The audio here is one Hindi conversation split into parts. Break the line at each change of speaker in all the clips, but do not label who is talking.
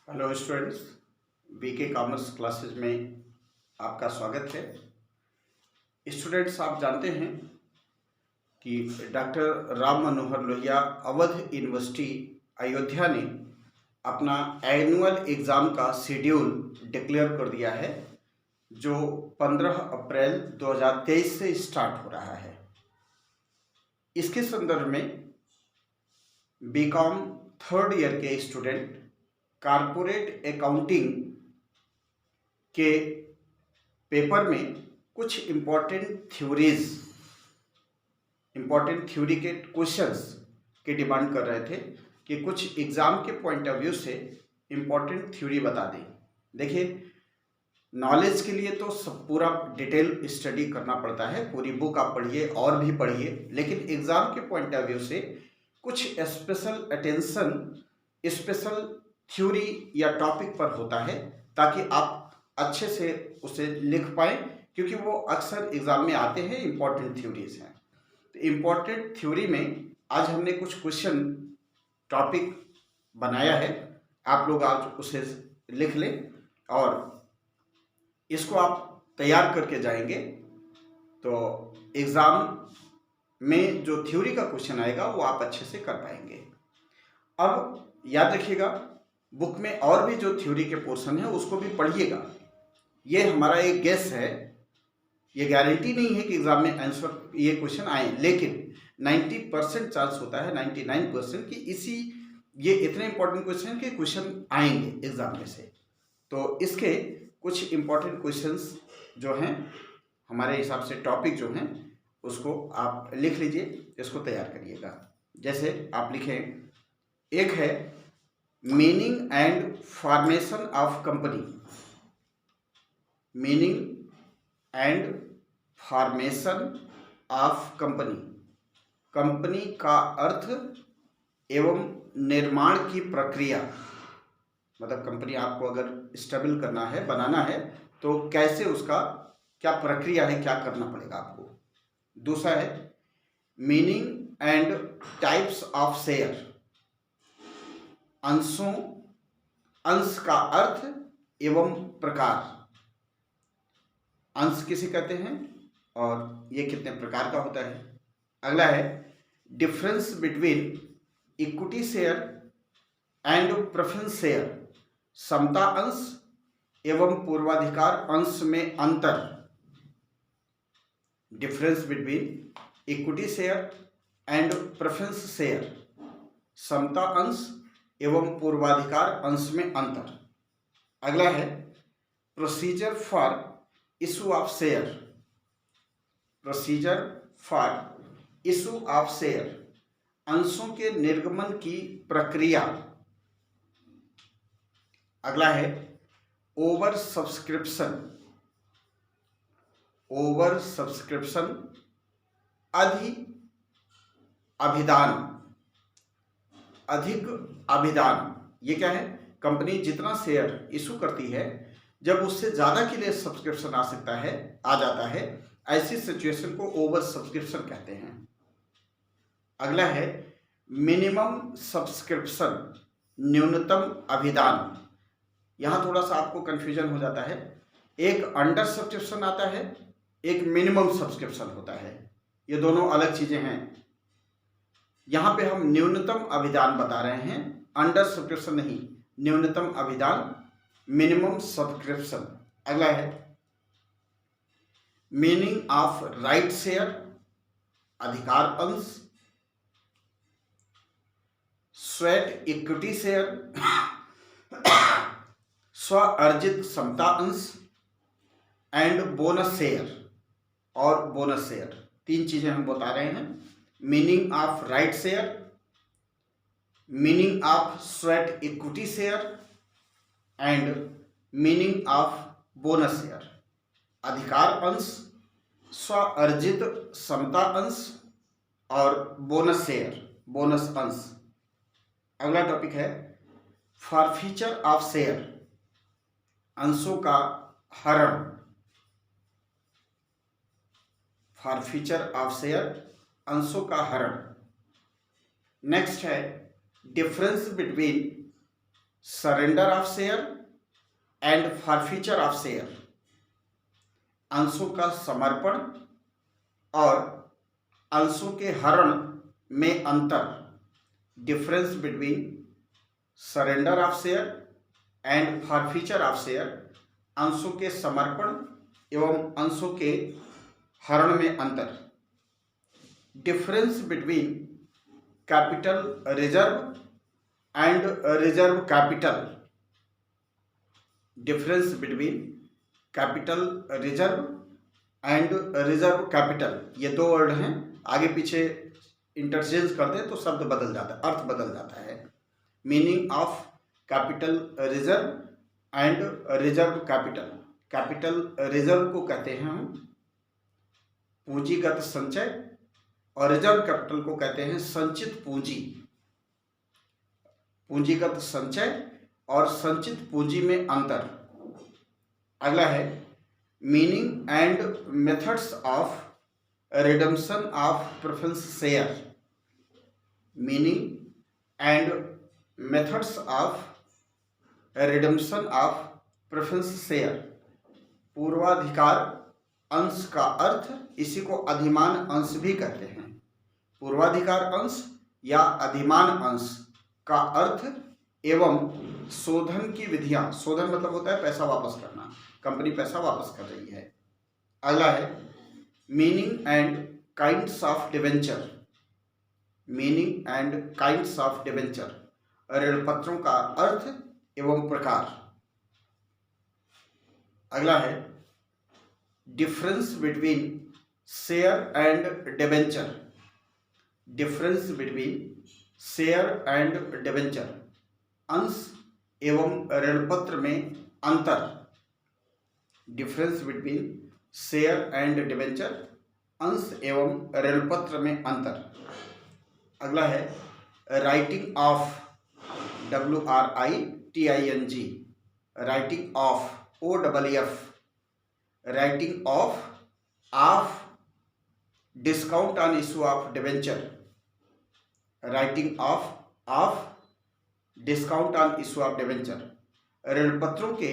Hello students, BK commerce classes में आपका स्वागत है। स्टूडेंट्स, आप जानते हैं कि डॉक्टर राम मनोहर लोहिया अवध यूनिवर्सिटी अयोध्या ने अपना एनुअल एग्ज़ाम का शेड्यूल डिक्लेयर कर दिया है, जो 15 अप्रैल 2023 से स्टार्ट हो रहा है। इसके संदर्भ में बीकॉम थर्ड ईयर के स्टूडेंट कारपोरेट अकाउंटिंग के पेपर में कुछ इम्पोर्टेंट थ्योरी के क्वेश्चंस की डिमांड कर रहे थे कि कुछ एग्ज़ाम के पॉइंट ऑफ व्यू से इम्पोर्टेंट थ्योरी बता दें। देखिए, नॉलेज के लिए तो सब पूरा डिटेल स्टडी करना पड़ता है, पूरी बुक आप पढ़िए और भी पढ़िए, लेकिन एग्ज़ाम के पॉइंट ऑफ व्यू से कुछ स्पेशल अटेंशन स्पेशल थ्योरी या टॉपिक पर होता है, ताकि आप अच्छे से उसे लिख पाएँ, क्योंकि वो अक्सर एग्ज़ाम में आते हैं। इम्पॉर्टेंट थ्योरीज हैं, तो इम्पॉर्टेंट थ्योरी में आज हमने कुछ क्वेश्चन टॉपिक बनाया है। आप लोग आज उसे लिख लें और इसको आप तैयार करके जाएंगे तो एग्ज़ाम में जो थ्योरी का क्वेश्चन आएगा वो आप अच्छे से कर पाएंगे। अब याद रखिएगा, बुक में और भी जो थ्योरी के पोर्शन है उसको भी पढ़िएगा। ये हमारा एक गेस है, ये गारंटी नहीं है कि एग्ज़ाम में आंसर ये क्वेश्चन आए, लेकिन 90% चांस होता है, 99% कि ये इतने इंपॉर्टेंट क्वेश्चन के क्वेश्चन आएंगे एग्ज़ाम में से। तो इसके कुछ इंपॉर्टेंट क्वेश्चंस जो हैं हमारे हिसाब से टॉपिक जो हैं उसको आप लिख लीजिए, इसको तैयार करिएगा। जैसे आप लिखें, एक है meaning and formation of company. Meaning and formation of company, company का अर्थ एवं निर्माण की प्रक्रिया। मतलब कंपनी आपको अगर स्टेबल करना है, बनाना है, तो कैसे उसका क्या प्रक्रिया है, क्या करना पड़ेगा आपको। दूसरा है meaning and types of share. अंश का अर्थ एवं प्रकार। अंश किसे कहते हैं और ये कितने प्रकार का होता है। अगला है difference between equity share and preference share. समता अंश एवं पूर्वाधिकार अंश में अंतर। Difference between equity share and preference share, समता अंश एवं पूर्वाधिकार अंश में अंतर। अगला है procedure for issue of share. Procedure for issue of share, अंशों के निर्गमन की प्रक्रिया। अगला है ओवर सब्सक्रिप्शन। ओवर सब्सक्रिप्शन, अधिक अभिदान। ये क्या है, कंपनी जितना शेयर इशू करती है, जब उससे ज़्यादा के लिए सब्सक्रिप्शन आ जाता है, ऐसी सिचुएशन को ओवर सब्सक्रिप्शन कहते हैं। अगला है मिनिमम सब्सक्रिप्शन, न्यूनतम अभिदान। यहाँ थोड़ा सा आपको कन्फ्यूजन हो जाता है, एक अंडर सब्सक्रिप्शन आता है, एक मिनिमम सब्सक्रिप्शन होता है, ये दोनों अलग चीज़ें हैं। यहाँ पे हम न्यूनतम अभिदान बता रहे हैं, अंडर सब्सक्रिप्शन नहीं, न्यूनतम अभिदान, मिनिमम सब्सक्रिप्शन। अगला है मीनिंग ऑफ राइट शेयर, अधिकार अंश। स्वेट इक्विटी शेयर, स्व अर्जित समता अंश एंड बोनस शेयर। और बोनस शेयर, तीन चीजें हम बता रहे हैं। Meaning of right share, meaning of sweat equity share and meaning of bonus share. अधिकार अंश, स्व अर्जित समता अंश और बोनस शेयर, बोनस अंश। अगला टॉपिक है फॉरफीचर ऑफ शेयर, अंशों का हरण। फॉरफीचर ऑफ शेयर, अंशों का हरण। नेक्स्ट है difference between surrender of share and forfeiture of share, अंशों का समर्पण और अंशों के हरण में अंतर, difference between surrender of share and forfeiture of share, अंशों के समर्पण एवं अंशों के हरण में अंतर, difference between capital reserve and reserve capital, difference between capital reserve and reserve capital, ये दो वर्ड हैं, आगे पीछे इंटरचेंज कर दें तो शब्द बदल जाता है, अर्थ बदल जाता है। Meaning of capital reserve and reserve capital, capital reserve को कहते हैं हम पूंजीगत संचय और रिजर्व कैपिटल को कहते हैं संचित पूंजी। पूंजीगत संचय और संचित पूंजी में अंतर। अगला है meaning and methods of redemption of preference share, meaning and methods of redemption of preference share, पूर्वाधिकार अंश का अर्थ, इसी को अधिमान अंश भी कहते हैं। पूर्वाधिकार अंश या अधिमान अंश का अर्थ एवं शोधन की विधियां, शोधन मतलब होता है पैसा वापस करना, कंपनी पैसा वापस कर रही है। अगला है meaning and kinds of debenture, meaning and kinds of debenture, ऋण पत्रों का अर्थ एवं प्रकार। अगला है difference between share and debenture, difference between share and debenture, अंश एवं ऋणपत्र में अंतर, difference between share and debenture, अंश एवं ऋणपत्र में अंतर। अगला है writing of, WRITING, writing of, OFF, writing of discount on issue of debenture, writing of discount on issue of debenture, ऋणपत्रों के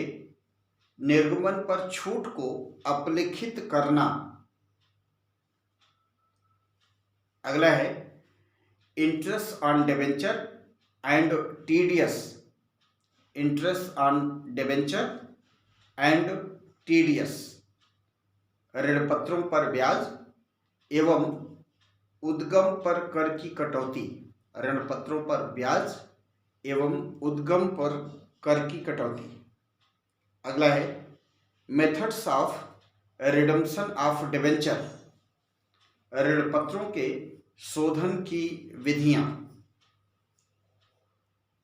निर्गमन पर छूट को अपलिखित करना। अगला है interest on debenture and TDS, interest on debenture and TDS, ऋणपत्रों पर ब्याज एवं उद्गम पर कर की कटौती, ऋणपत्रों पर ब्याज एवं उद्गम पर कर की कटौती। अगला है methods of redemption of debenture, ऋणपत्रों के शोधन की विधियां।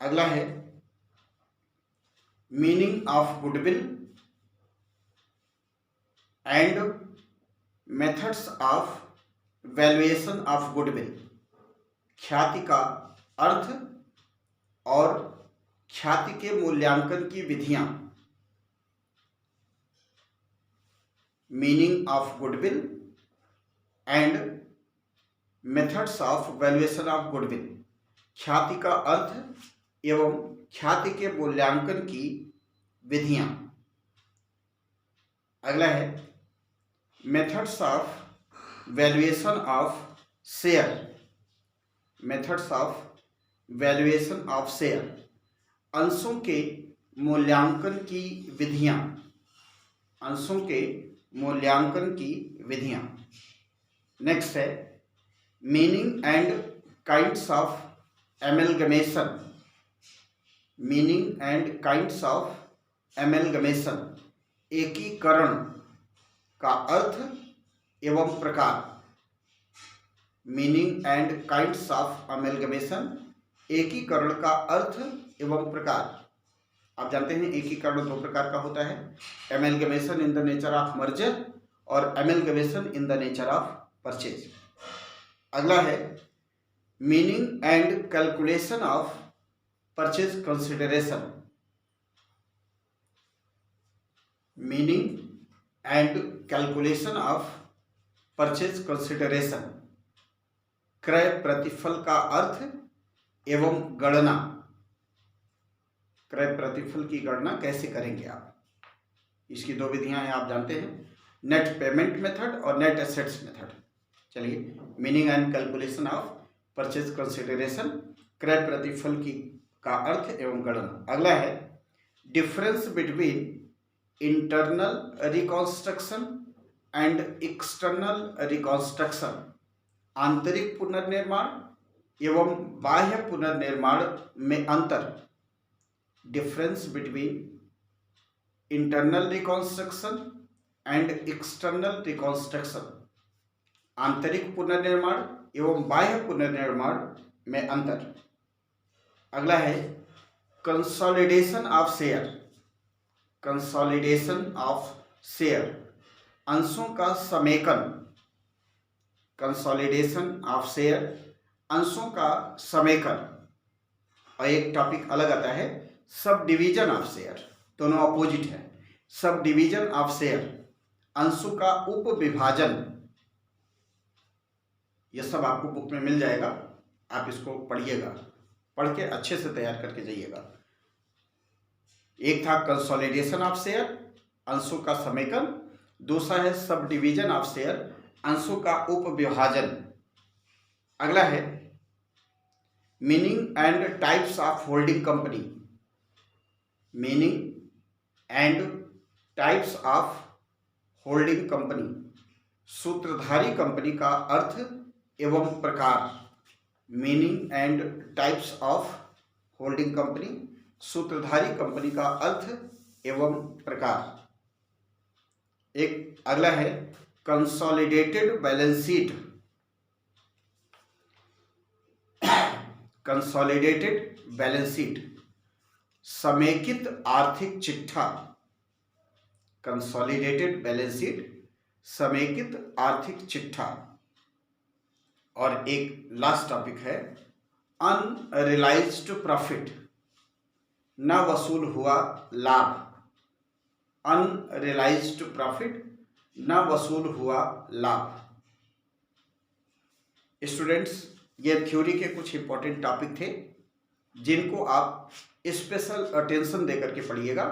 अगला है meaning of goodwill and methods of valuation of goodwill, ख्याति का अर्थ और ख्याति के मूल्यांकन की विधियां। Meaning of goodwill and methods of valuation of goodwill, ख्याति का अर्थ एवं ख्याति के मूल्यांकन की विधियां। अगला है methods of valuation of share, methods of valuation of share, अंशों के मूल्यांकन की विधियां, अंशों के मूल्यांकन की विधियां। नेक्स्ट है meaning and kinds of amalgamation, meaning and kinds of amalgamation, एकीकरण का अर्थ एवं प्रकार। Meaning and kinds of amalgamation, एकीकरण का अर्थ एवं प्रकार। आप जानते हैं एकीकरण दो प्रकार का होता है, amalgamation in the nature of merger और amalgamation in the nature of purchase. अगला है meaning and calculation of purchase consideration, meaning and calculation of purchase consideration, क्रय प्रतिफल का अर्थ एवं गणना। क्रय प्रतिफल की गणना कैसे करेंगे आप? इसकी दो विधियां हैं, आप जानते हैं, नेट पेमेंट मेथड और नेट एसेट्स मेथड। चलिए, meaning and calculation of purchase consideration, क्रय प्रतिफल की का अर्थ एवं गणना। अगला है difference between internal reconstruction and external reconstruction, आंतरिक पुनर्निर्माण एवं बाह्य पुनर्निर्माण में अंतर। Difference between internal reconstruction and external reconstruction, आंतरिक पुनर्निर्माण एवं बाह्य पुनर्निर्माण में अंतर। अगला है consolidation of share, consolidation of share, अंशों का समेकन, कंसोलिडेशन ऑफ शेयर, अंशों का समेकन। और एक टॉपिक अलग आता है सब डिवीजन ऑफ शेयर, दोनों अपोजिट है। सब डिवीजन ऑफ शेयर, अंशों का उप विभाजन। यह सब आपको बुक में मिल जाएगा, आप इसको पढ़िएगा, पढ़ के अच्छे से तैयार करके जाइएगा। एक था कंसोलिडेशन ऑफ शेयर, अंशों का समेकन, दूसरा है सब डिवीजन ऑफ शेयर, अंशों का उप विभाजन। अगला है meaning and types of holding company, meaning and types of holding company, सूत्रधारी कंपनी का अर्थ एवं प्रकार। Meaning and types of holding company, सूत्रधारी कंपनी का अर्थ एवं प्रकार। एक अगला है consolidated balance sheet, consolidated balance sheet, समेकित आर्थिक चिट्ठा, कंसोलिडेटेड बैलेंस शीट, समेकित आर्थिक चिट्ठा। और एक लास्ट टॉपिक है अनरियलाइज्ड प्रॉफिट, न वसूल हुआ लाभ, अनरियलाइज्ड प्रॉफिट, न वसूल हुआ लाभ। स्टूडेंट्स, ये थ्योरी के कुछ इंपॉर्टेंट टॉपिक थे जिनको आप स्पेशल अटेंशन देकर के पढ़िएगा।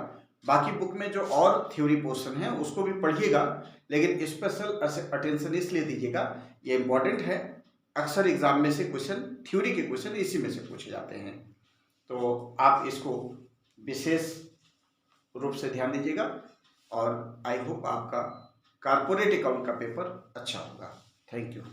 बाकी बुक में जो और थ्योरी पोर्शन है उसको भी पढ़िएगा, लेकिन स्पेशल अटेंशन इसलिए दीजिएगा, ये इंपॉर्टेंट है। अक्सर एग्जाम में से क्वेश्चन, थ्योरी के क्वेश्चन इसी में से पूछे जाते हैं, तो आप इसको विशेष रूप से ध्यान दीजिएगा। और आई होप आपका कॉर्पोरेट अकाउंट का पेपर अच्छा होगा। Thank you.